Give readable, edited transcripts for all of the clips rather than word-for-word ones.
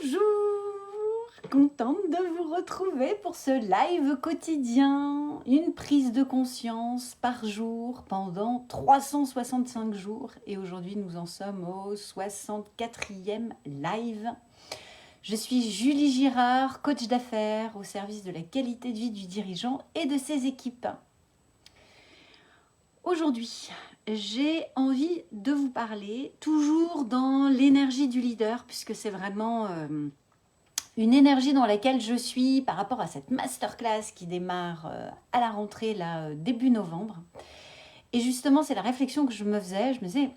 Bonjour, contente de vous retrouver pour ce live quotidien. Une prise de conscience par jour pendant 365 jours. Et aujourd'hui, nous en sommes au 64e live. Je suis Julie Girard, coach d'affaires au service de la qualité de vie du dirigeant et de ses équipes. Aujourd'hui, j'ai envie de vous parler, toujours dans l'énergie du leader, puisque c'est vraiment une énergie dans laquelle je suis par rapport à cette masterclass qui démarre à la rentrée, là, début novembre. Et justement, c'est la réflexion que je me faisais. Je me disais,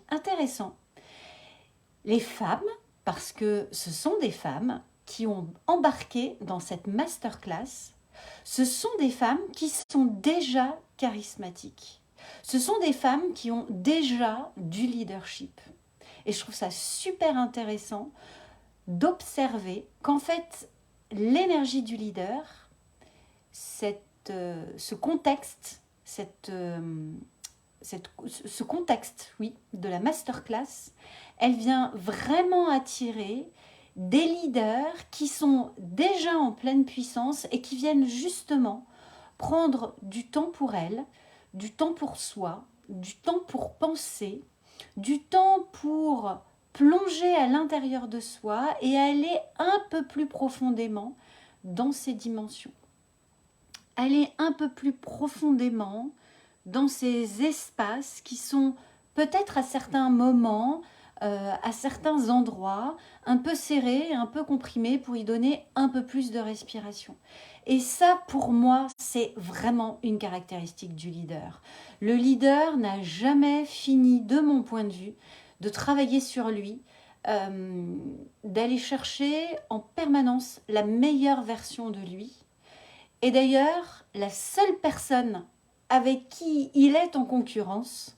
intéressant. Les femmes, parce que ce sont des femmes qui ont embarqué dans cette masterclass, ce sont des femmes qui sont déjà charismatiques. Ce sont des femmes qui ont déjà du leadership. Et je trouve ça super intéressant d'observer qu'en fait, l'énergie du leader, ce contexte, ce contexte, oui, de la masterclass, elle vient vraiment attirer des leaders qui sont déjà en pleine puissance et qui viennent justement prendre du temps pour elles, du temps pour soi, du temps pour penser, du temps pour plonger à l'intérieur de soi et aller un peu plus profondément dans ces dimensions. Aller un peu plus profondément dans ces espaces qui sont peut-être à certains moments, à certains endroits, un peu serrés, un peu comprimés pour y donner un peu plus de respiration. Et ça, pour moi, c'est vraiment une caractéristique du leader. Le leader n'a jamais fini, de mon point de vue, de travailler sur lui, d'aller chercher en permanence la meilleure version de lui. Et d'ailleurs, la seule personne avec qui il est en concurrence,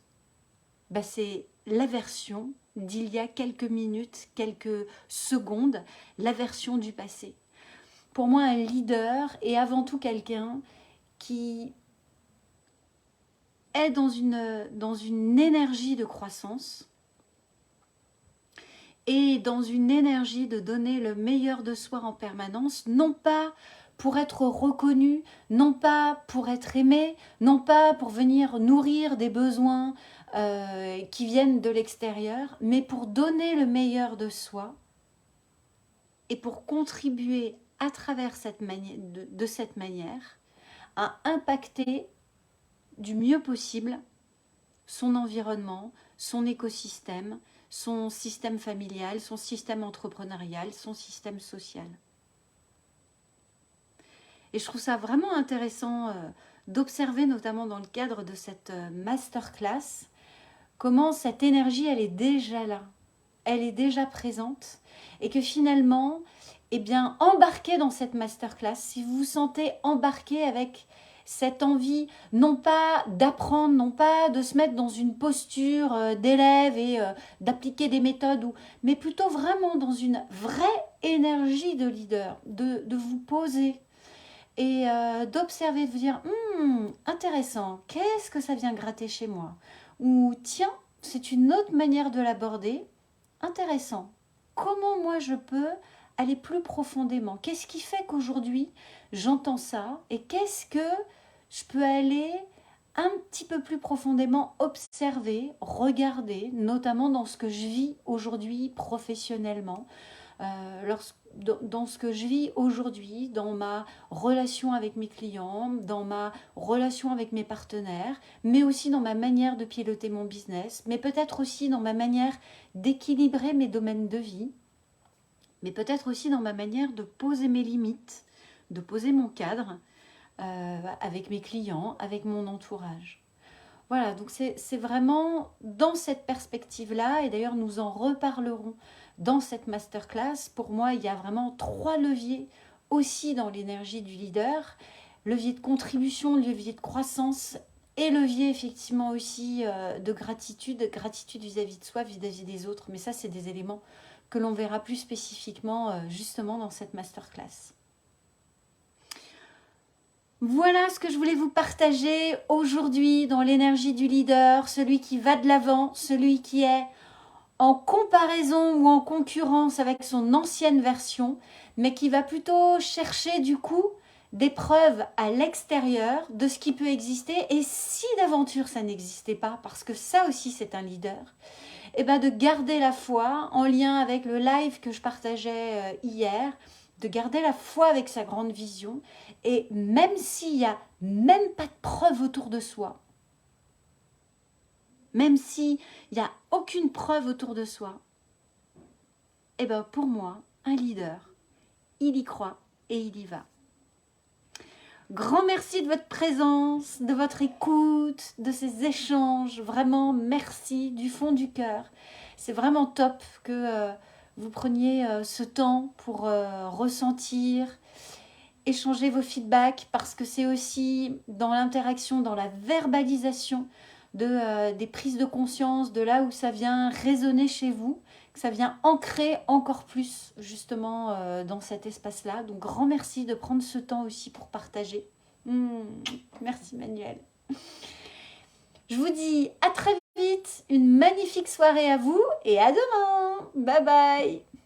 c'est la version d'il y a quelques minutes, quelques secondes, la version du passé. Pour moi, un leader est avant tout quelqu'un qui est dans une énergie de croissance et dans une énergie de donner le meilleur de soi en permanence, non pas pour être reconnu, non pas pour être aimé, non pas pour venir nourrir des besoins qui viennent de l'extérieur, mais pour donner le meilleur de soi et pour contribuer à travers de cette manière à impacter du mieux possible son environnement, son écosystème, son système familial, son système entrepreneurial, son système social. Et je trouve ça vraiment intéressant d'observer, notamment dans le cadre de cette masterclass, comment cette énergie, elle est déjà là, elle est déjà présente, et que finalement, embarqué dans cette masterclass, si vous vous sentez embarqué avec cette envie, non pas d'apprendre, non pas de se mettre dans une posture d'élève et d'appliquer des méthodes, mais plutôt vraiment dans une vraie énergie de leader, de vous poser et d'observer, de vous dire intéressant, qu'est-ce que ça vient gratter chez moi, ou tiens, c'est une autre manière de l'aborder, intéressant, comment moi je peux aller plus profondément, qu'est-ce qui fait qu'aujourd'hui j'entends ça et qu'est-ce que je peux aller un petit peu plus profondément observer, regarder, notamment dans ce que je vis aujourd'hui professionnellement, dans ce que je vis aujourd'hui, dans ma relation avec mes clients, dans ma relation avec mes partenaires, mais aussi dans ma manière de piloter mon business, mais peut-être aussi dans ma manière d'équilibrer mes domaines de vie, mais peut-être aussi dans ma manière de poser mes limites, de poser mon cadre avec mes clients, avec mon entourage. Voilà, donc c'est vraiment dans cette perspective-là, et d'ailleurs nous en reparlerons dans cette masterclass. Pour moi, il y a vraiment 3 leviers aussi dans l'énergie du leader. Levier de contribution, levier de croissance et levier effectivement aussi de gratitude vis-à-vis de soi, vis-à-vis des autres. Mais ça, c'est des éléments que l'on verra plus spécifiquement justement dans cette masterclass. Voilà ce que je voulais vous partager aujourd'hui dans l'énergie du leader, celui qui va de l'avant, celui qui est en comparaison ou en concurrence avec son ancienne version, mais qui va plutôt chercher du coup des preuves à l'extérieur de ce qui peut exister. Et si d'aventure ça n'existait pas, parce que ça aussi c'est un leader, et ben de garder la foi en lien avec le live que je partageais hier, de garder la foi avec sa grande vision. Et même s'il n'y a même pas de preuve autour de soi, même s'il n'y a aucune preuve autour de soi, et ben pour moi, un leader, il y croit et il y va. Grand merci de votre présence, de votre écoute, de ces échanges. Vraiment, merci du fond du cœur. C'est vraiment top que vous preniez ce temps pour ressentir, échanger vos feedbacks, parce que c'est aussi dans l'interaction, dans la verbalisation des prises de conscience, de là où ça vient résonner chez vous, que ça vient ancrer encore plus justement dans cet espace-là. Donc grand merci de prendre ce temps aussi pour partager. Merci Manuel. Je vous dis à très vite, une magnifique soirée à vous et à demain. Bye bye.